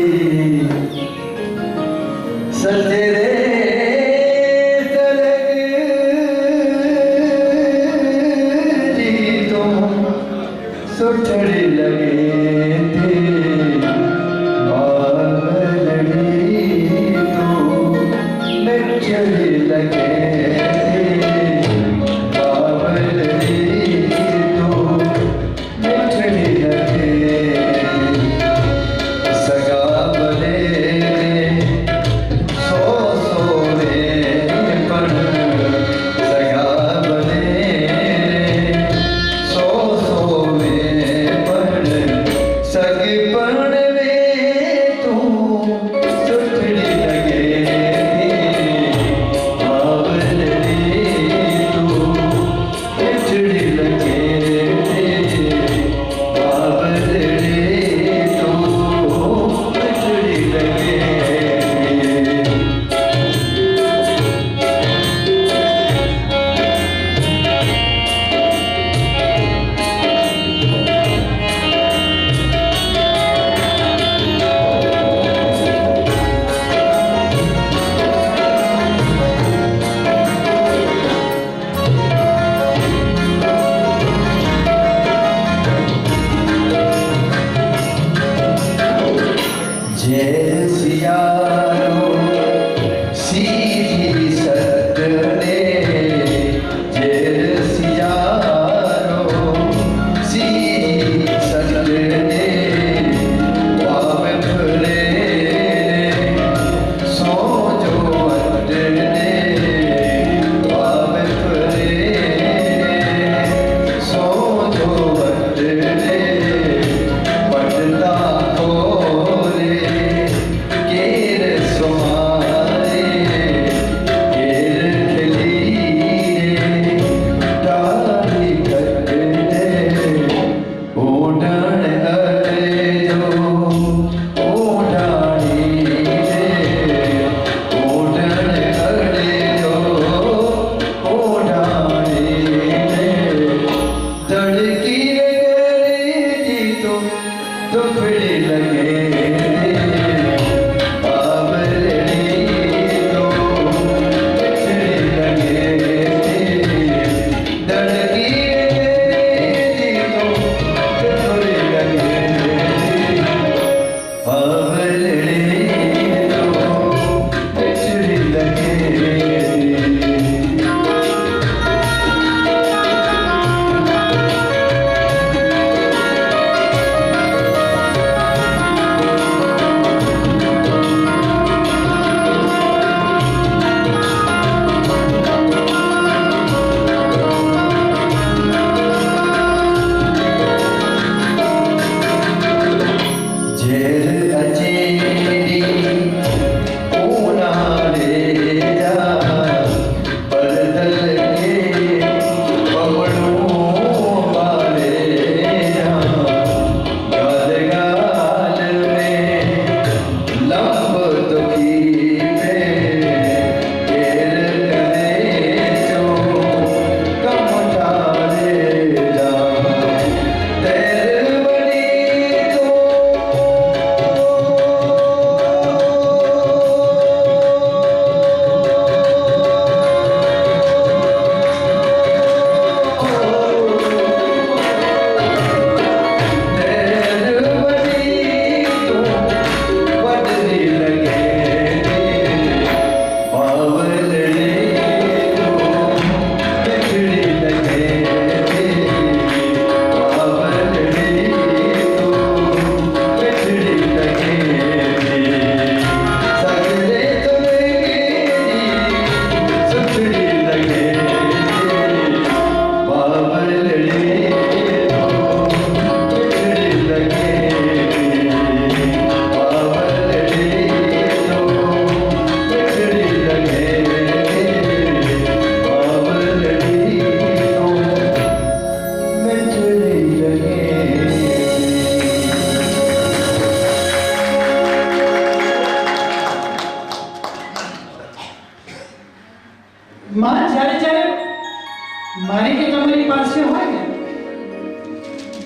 सचे सुठड़ी लगे थे. बावलड़ी तो मिठड़ी लगे थे. बावलड़ी तो मिठड़ी लगे. सगा बने सो में पर सगा बने सो में पर सगे पर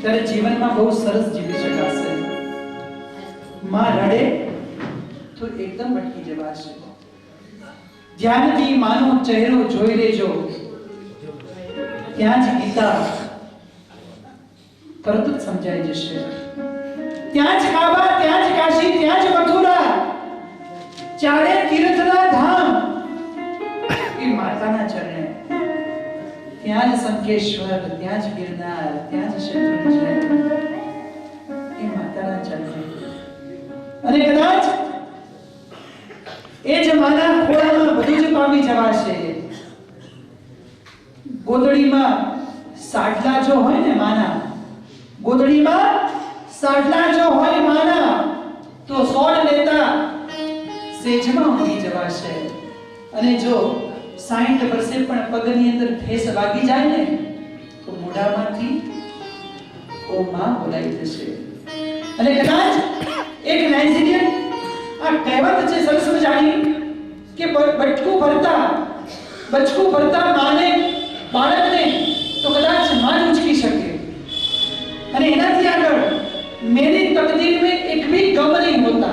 ત્યારે જીવનમાં બહુ સરસ જીવી શકાશે. માં રડે તો એકદમ અટકી જવાશે. ધ્યાનથી માનો ચહેરો જોઈ લેજો, ત્યાં જ ગીતા તરત જ સમજાઈ જશે. ત્યાં જ કાબા, ત્યાં જ કાશી, ત્યાં જ મથુરા, ચારે તીર્થના ધામ એ માતાના ચરણે. ત્યાં જ સંકેશ્વર, ત્યાં જ ગિરનાર, ત્યાં જ શત્રુંજય એ માતાના ચરણે. અને કદાચ એ જ માના ખોળામાં બધું જ પામી જવાશે. ગોદડીમાં સાડલા જો હોય ને માના, ગોદડીમાં સાડલા જો હોય માના, તો સોડ લેતા સેજમાં ઊંઘી જવાશે. અને જો 60 વર્ષે પણ પગની અંદર ઠેસ વાગી જાય ને, તો મોઢામાંથી ઓ માં બોલાઈ જશે. અને કદાચ એક નાઇજીરિયન આ કહેવત છે સરસ મજાની કે બચકું ભરતા માને બાળકને તો કદાચ માં જ ઉચકી શકે. અને એનાથી આગળ मेरी तकदीर में एक भी गम नहीं होता,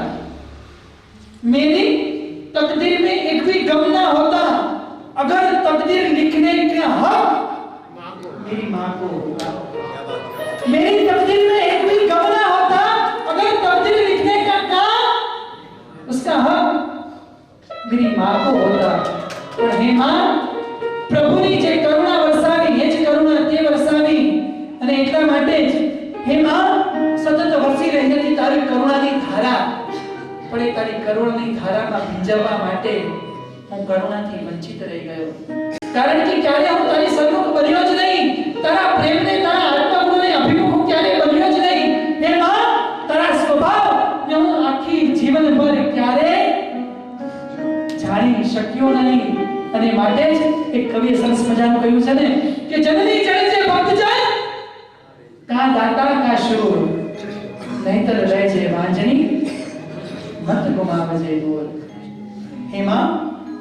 मेरी तकदीर में एक भी गम ना होता, अगर तकदीर लिखने का हक मेरी माँ को होगा. मेरी तकदीर में एक भी गम ना होता, अगर तकदीर लिखने का काम उसका हक मेरी माँ को होता. પણ હે માં, પ્રભુની જે કરુણા વરસાવી એ જ કરુણા તે વરસાવી. અને એટલા માટે જ હે માં, સતત વરસી રહી હતી તારી કરુણાની ધારા, પણ એ તારી કરુણાની ધારામાં ભીંજવવા માટે હું કરુણાથી વંચિત રહી ગયો. કારણ કે ક્યારે હું તારી સન્મુખ બન્યો જ નહીં, તારા પ્રેમને, તારા આત્મગુણને અભિમુખ હું ક્યારે બન્યો જ નહીં. હે માં, તારા સ્વભાવને હું આખી જીવનભર ક્યારે જાણી શક્યો નહીં. અને માટે જ એક કવિએ સરસ મજાનું કહ્યું છે ને કે જનની ચરણે ભક્તજન કા દાતા કા શૂર, નહીતર રહેજે વાંજણી મત ગુમાવજે બોલ. હે માં,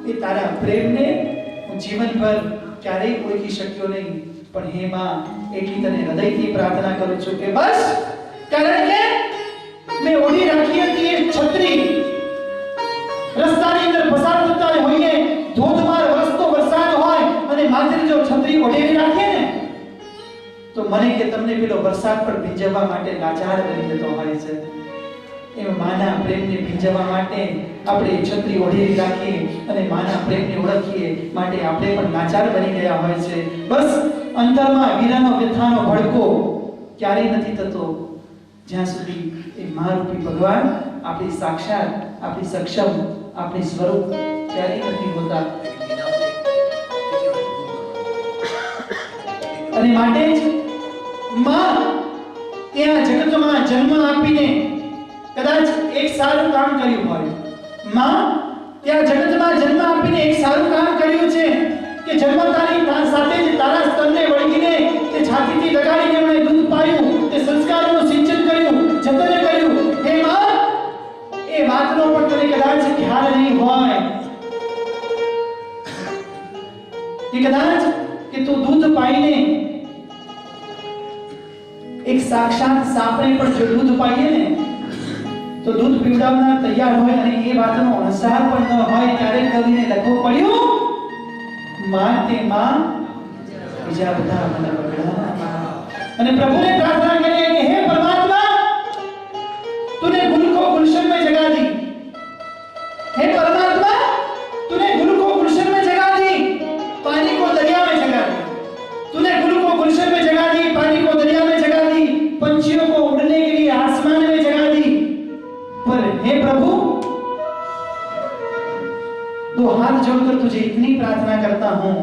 એ તારા પ્રેમને હું જીવનભર ક્યારેય ઓળખી શક્યો નહીં. પણ હે માં, એટલી તને હૃદયથી પ્રાર્થના કરું છું કે બસ, કારણ કે મેં ઓઢી રાખી હતી એ છત્રી, રસ્તાની અંદર પસાર થતા હોઈએ, ધોધમાર વરસતો વરસાદ હોય અને માથે જો છત્રી ઓઢેલી રાખીએ ને, તો મને કે તમને પેલો વરસાદ પર ભીંજવવા માટે લાચાર બની જતો હોય છે. એમ માના પ્રેમને ભીંજવવા માટે આપણે છત્રી ઓઢેલી રાખીએ અને માના પ્રેમને ઓળખીએ માટે આપણે પણ લાચાર બની ગયા હોય છે. બસ અંતરમાં વીરાનો વ્યથાનો ભડકો ક્યારેય નથી થતો જ્યાં સુધી એ મહારૂપી ભગવાન આપણી સાક્ષાત, આપણી સક્ષમ, આપણી સ્વરૂપ ક્યારેય નથી હોતા. અને માટે જ માં ત્યાં જગતમાં જન્મ આપીને કદાચ એક સારું કામ કર્યું હોય. માં ત્યાં જગતમાં જન્મ આપીને એક સારું કામ કર્યું છે કે જન્મતાની સાથે જ તારા સ્તનને વળગીને તે છાતીથી લગાડીને એમણે દૂધ પાયું, તે સંસ્કારોનું સિંચન કર્યું, જતન કર્યું. હે માં, એ વાતનો પણ તને કદાચ ખ્યાલ નહીં હોય કે કદાચ કે તું દૂધ પાઈને એક સાક્ષાત સાપને પણ જો દૂધ પાઈએ ને તો દૂધ પીવડાવનાર તૈયાર હોય અને એ વાતનો અણસાર પણ ન હોય, ત્યારે કવિને લખવું પડ્યું માં તે માં બીજા બધા મને બગડા. અને પ્રભુને પ્રાર્થના કરીએ કે હે પરમાત્મા, तूने गुल को गुलशन में जगा दी, हे परमात्मा, तूने गुल को गुलशन में जगा दी, पानी को दरिया में जगा दी. तूने गुल को गुलशन में जगा दी, पानी को दरिया में जगा दी, पंछियों को उड़ने के लिए आसमान में जगा दी. पर हे प्रभु, दो हाथ जोड़कर तुझे इतनी प्रार्थना करता हूं,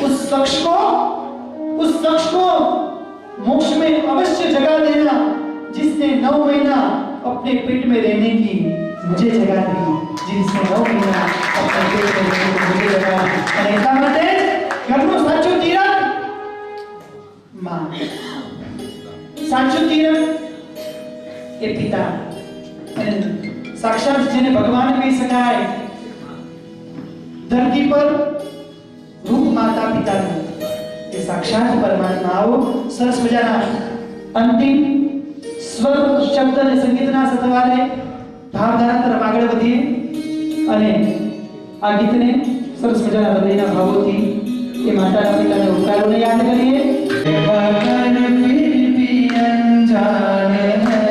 उस शख्स को मोक्ष में अवश्य जगा देना जिसने 9 महीना अपने पेट में रहने की मुझे जगा दी, जिसने 9 महीना अपने पेट में रहने की मुझे जगा दी. અને એટલા માટે ઘરનું સાચું તીરથ માં, સાચું તીરથ એ પિતા. અને સાક્ષાત જેને ભગવાન કહી શકાય, ધરતી પર રૂપ માતા પિતાનું, એ સાક્ષાત પરમાત્મા આવો સરસ મજાના અંતિમ સ્વર શબ્દ અને સંગીતના સથવારે ભાવધારા તરફ આગળ વધીએ અને આ ગીતને સરસ મજાના હૃદયના ભાવોથી એ માતાના પિતાને ઉપકારોને યાદ કરીએ. मगन फिर भी अनजान है,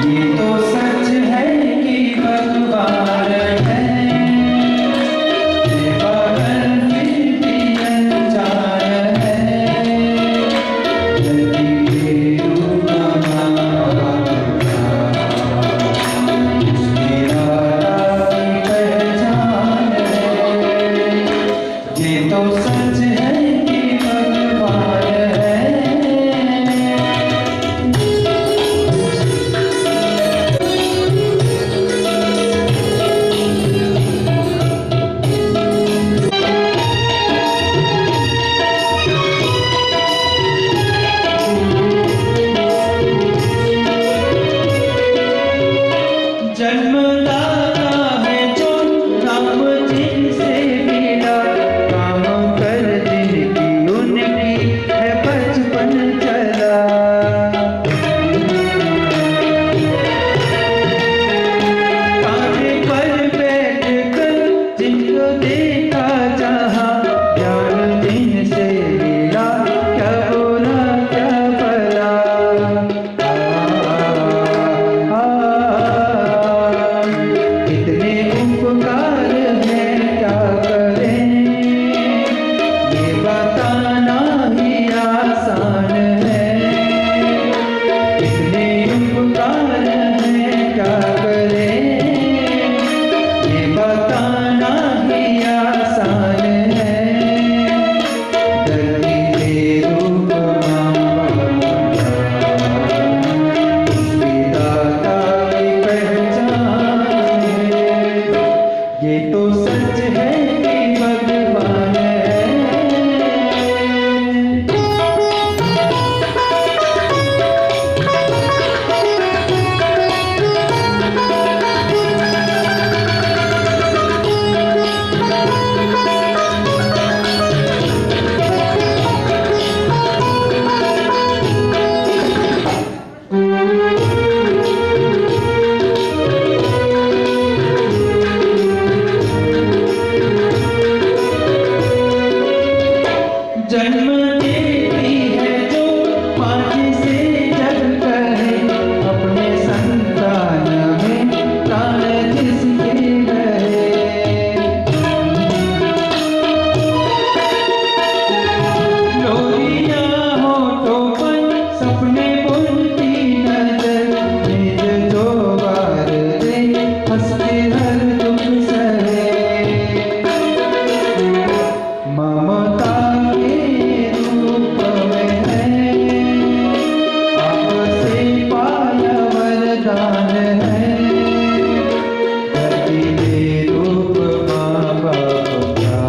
ये तो सच है कि भगवान है. ये मगन फिर भी अनजान है, यदि ये रूप हमारा मेरा की पहचान है. ये तो सच है कि भगवान है. जन्मदाता है जो राम जिनसे मिला, काम कर जिनकी उनकी है बचपन चला. कांधे पर बैठ कर जिनको देखा जहाँ, ज्ञान जिनसे मिला क्या बुरा क्या भला. कितने उपकार है क्या करें, ये बताना ही आसान है. कितने उपकार है क्या करें, ये बताना ही आसान है. धरती के रूप पिता की पहचान है. ये तो सच है कि भगवान है. जन्म देती है जो पाँच से जग कहे, अपने संतान में प्राण जिसके रहे. लोरियां होठों पर सपने बुनती नजर, निज जो वार दे हंस के हर दुख सहे. ममता के रूप में है, आपसे पाया वरदान है. धरती में रूप माँ बाप का,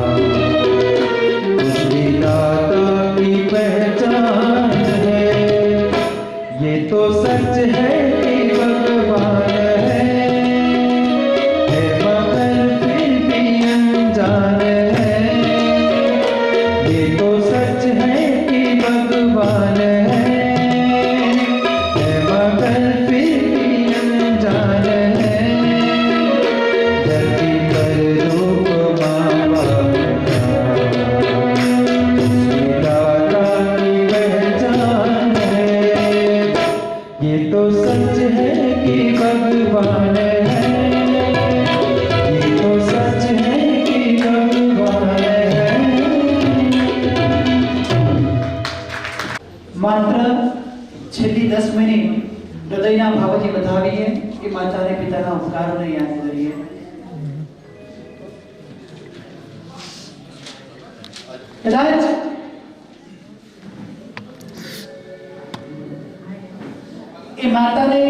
उस विधाता की पहचान है. ये तो सच है कि भगवान है मगर फिर भी अनजान है. ये तो सच है कि भगवान है मगर फिर भी अनजान है. धरती पर रूप माँ बाप का, उस विधाता की पहचान है. ये तो सच है कि भगवान है. ये तो सच है कि भगवान है. માત્ર છેલ્લી 10 મિનિટ હૃદયના ભાવથી વધાવીએ કે માતા અને પિતાના ઉપકારોને યાદ કરીએ. કદાચ એ માતાને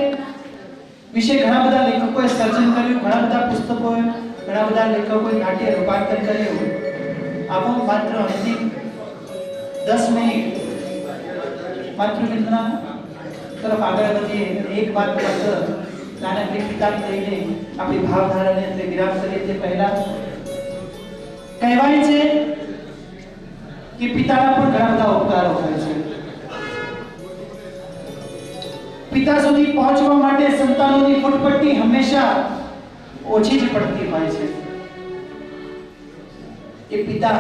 વિશે ઘણા બધા લેખકોએ સર્જન કર્યું, ઘણા બધા પુસ્તકોએ, ઘણા બધા લેખકોએ નાટ્ય રૂપાંતર કર્યું. આપણો માત્ર અંતિમ 10 મિનિટ માતૃવંદના તરફ આગળ વધીએ અને એક વાત માત્ર નાનકડી પિતાને લઈને આપણી ભાવધારાને અંદર વિરામ કરીએ તે પહેલા કહેવાય છે કે પિતાના પણ ઘણા બધા ઉપકારો થાય છે. પિતા સુધી પહોંચવા માટે સંતાનોની ફૂટપટ્ટી હંમેશા ઓછી જ પડતી હોય છે. એ પિતા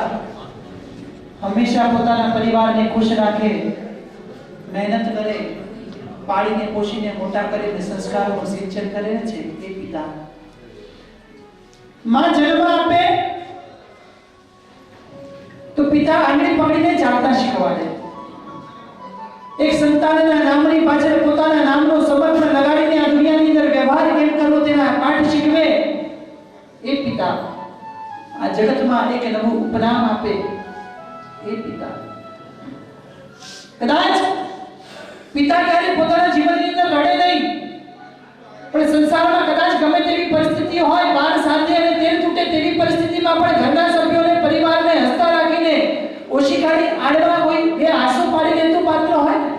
હંમેશા પોતાના પરિવારને ખુશ રાખે, મહેનત કરે, પાળીને પોષીને મોટા કરીને સંસ્કારોનું સિંચન કરે છે એ પિતા. માં જન્મ આપે તો પિતા આંગળી પકડીને ચાલતા શીખવાડે. એક સંતાનના નામની પાછળ પોતાના નામનો સમર્પણ લગાડીને આ દુનિયાની અંદર વ્યવહાર કેમ કરવો તેના પાઠ શીખવે એ પિતા. આ જગતમાં એક નવું ઉપનામ આપે એ પિતા. કદાચ પિતા ક્યારે પોતાના જીવનની અંદર લડે નહીં, પણ સંસારમાં કદાચ ગમે તેવી પરિસ્થિતિ હોય, 12 સાંજે અને તેલ તૂટે તેવી પરિસ્થિતિમાં પણ ઘરના સભ્યોને, પરિવારને હસતા રાખીને ઓશિકાની આડવા કોઈ બે આંસુ પાડી લેતું પાત્ર હોય ને,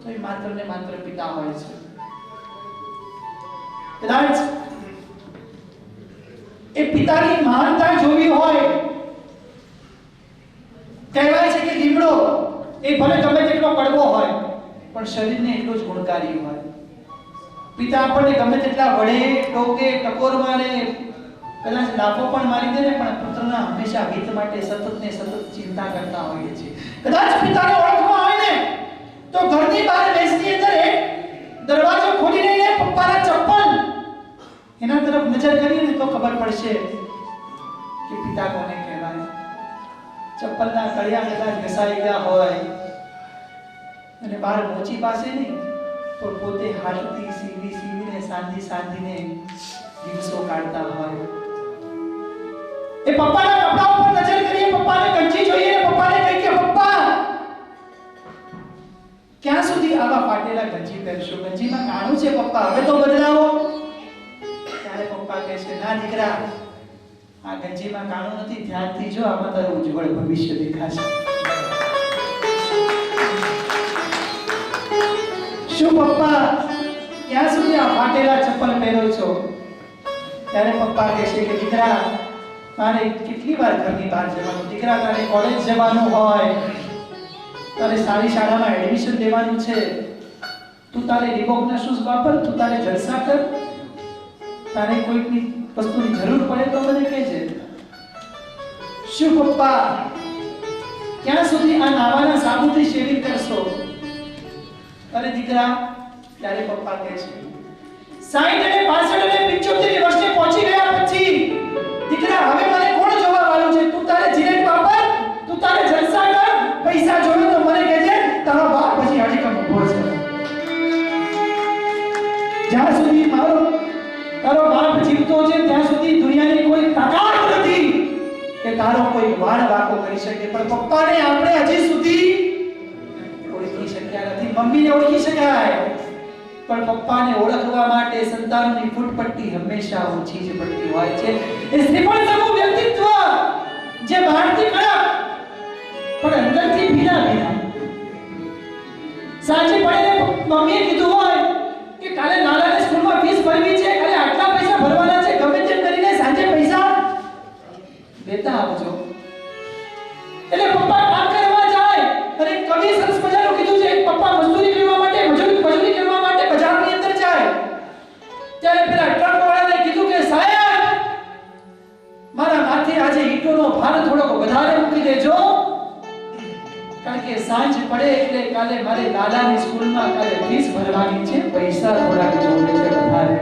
તો એ માત્ર ને માત્ર પિતા હોય છે. કદાચ એ પિતાની મહાનતા જોવી હોય, કહેવાય છે કે લીમડો એ ભલે ગમે તેટલો કડવો હોય પણ શરીરને એટલો જ ગુણકારી હોય. પિતા આપણને ગમે તેટલા વડે, ટોકે, ટકોર મારે, કદાચ લાફો પણ મારી દે ને, પણ પુત્રના હંમેશા હિત માટે સતત ને સતત ચિંતા કરતા હોઈએ છીએ. કદાચ પિતાને ઓળખવા હોય ને તો ઘરની બહાર બેસની અંદર દરવાજો ખોલી લઈને પપ્પાના ચપ્પલ એના તરફ નજર કરીને તો ખબર પડશે કે પિતા કોને કહેવાય. ચપ્પલના તળિયા કદાચ ઘસાઈ ગયા હોય અને બહાર મોચી પાસે નહીં તો પોતે હાથથી સીવીને સાંધીને દિવસો કાઢતા હોય. એ પપ્પાના કપડા ઉપર નજર કરીએ, પપ્પાને ગંજી જોઈએ, પપ્પાને કહે કે પપ્પા ક્યાં સુધી આવા ફાટેલા ગંજી પહેરશો? ગંજીમાં કાણું છે પપ્પા, હવે તો બદલાવો. ત્યારે પપ્પા કહે છે, ના દીકરા, આ ગંજીમાં કાણું નથી, ધ્યાનથી જો, આમાં તારું ઉજ્જવળ ભવિષ્ય દેખાશે. શું પપ્પા ક્યાં સુધી આ ફાટેલા ચપ્પલ પહેરો છો? ત્યારે પપ્પા કહે છે કે દીકરા, તારે કેટલી વાર ઘરની બહાર જવાનું? દીકરા, તારે કોલેજ જવાનું હોય, તારે સારી શાળામાં એડમિશન લેવાનું છે, તું તારે રીબોકના શૂઝ વાપર, તું તારે જલસા કર, તારે કોઈની વસ્તુની જરૂર પડે તો મને કહેજે. શું પપ્પા ક્યાં સુધી આ નાવાના સાબુથી શેવિંગ કરશો? અરે દીકરા, ત્યારે પપ્પા કહે છે 60 અને 65 અને 75 વર્ષે પહોંચી ગયા પછી દીકરા, હવે મને કોણ જોવા વાળું છે? તું તારે જીરેટ વાપર, તું તારે જલસા કર, પૈસા જોઈએ તો મને કહેજે, તારો બાપ પછી હજી કમ ઉભો છે. જ્યાં સુધી તારો બાપ જીવતો છે ત્યાં સુધી દુનિયાની કોઈ તાકાત નથી કે તારો કોઈ વાળ વાકો કરી શકે. પણ પપ્પાને આપણે હજી સુધી ઓળખી શક્યા નથી. મમ્મીને ઓળખી શકાય, પણ પપ્પાને ઓળખવા માટે સંતાનોની ફૂટપટ્ટી હંમેશા ઓછી જ પડતી હોય છે. એ શ્રીફળ સમૂહ વ્યક્તિત્વ જે બહારથી કડક પણ અંદરથી ભીના. સાંજે પડે મમ્મીએ કીધું હોય કે કાલે નાનાને સ્કૂલમાં ફીસ ભરવી છે, કાલે આટલા પૈસા ભરવાના છે, ગમે તેમ કરીને સાંજે પૈસા દેતા આવજો. એટલે પપ્પા કામ કરવા જાય, અને કવિ સરસ મજાનું કીધું છે, પપ્પા મજૂરી કરવા માટે બજારની અંદર જાય, ત્યારે પેલા ટ્રક વાળાને કીધું કે સાહેબ, મારા માથે આજે ઈંટોનો ભાર થોડોક વધારે મૂકી દેજો, કારણ કે સાંજ પડે એટલે કાલે મારે દાદાની સ્કૂલમાં કાલે ફીસ ભરવાની છે, પૈસા થોડાક જોઈએ છે વધારે.